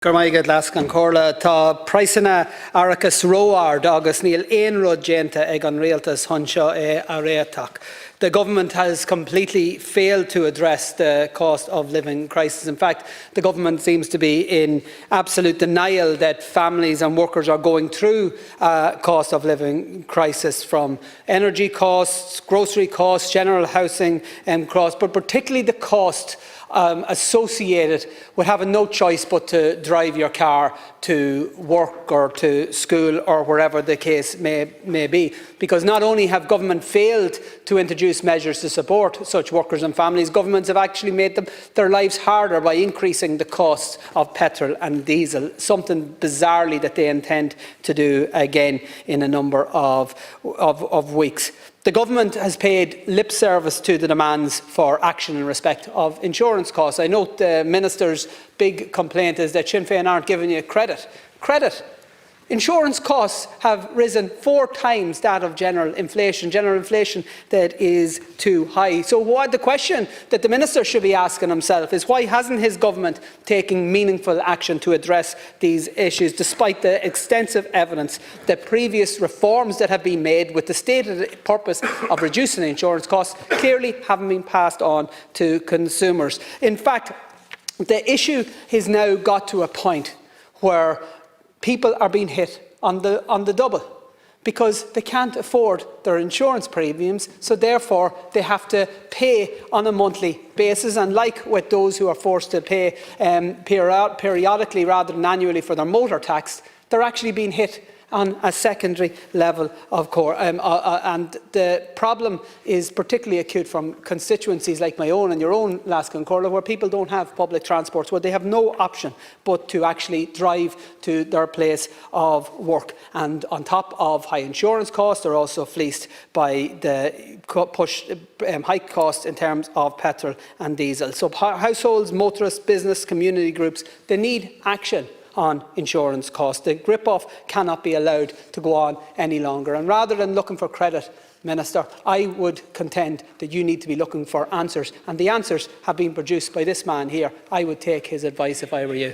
Gormaigad lascan corla tá praisina Oireachtas róard agus níl aon rud déanta ag an rialtas anseo Oireachtas. The government has completely failed to address the cost of living crisis. In fact, the government seems to be in absolute denial that families and workers are going through a cost of living crisis, from energy costs, grocery costs, general housing costs, but particularly the cost associated with having no choice but to drive your car to work or to school or wherever the case may be. Because not only have government failed to introduce measures to support such workers and families, governments have actually made their lives harder by increasing the cost of petrol and diesel, something bizarrely that they intend to do again in a number of weeks. The government has paid lip service to the demands for action in respect of insurance costs. I note the Minister's big complaint is that Sinn Féin aren't giving you credit. Credit? Insurance costs have risen 4 times that of general inflation that is too high. So the question that the Minister should be asking himself is, why hasn't his government taken meaningful action to address these issues, despite the extensive evidence that previous reforms that have been made with the stated purpose of reducing insurance costs clearly haven't been passed on to consumers. In fact, the issue has now got to a point where people are being hit on the double, because they can't afford their insurance premiums, so therefore they have to pay on a monthly basis. And like with those who are forced to pay periodically rather than annually for their motor tax, they're actually being hit on a secondary level of core. And the problem is particularly acute from constituencies like my own and your own, Lascan Corla, where people don't have public transports, where they have no option but to actually drive to their place of work. And on top of high insurance costs, they're also fleeced by the high costs in terms of petrol and diesel. So households, motorists, business, community groups, they need action on insurance costs. The grip-off cannot be allowed to go on any longer. And rather than looking for credit, Minister, I would contend that you need to be looking for answers. And the answers have been produced by this man here. I would take his advice if I were you.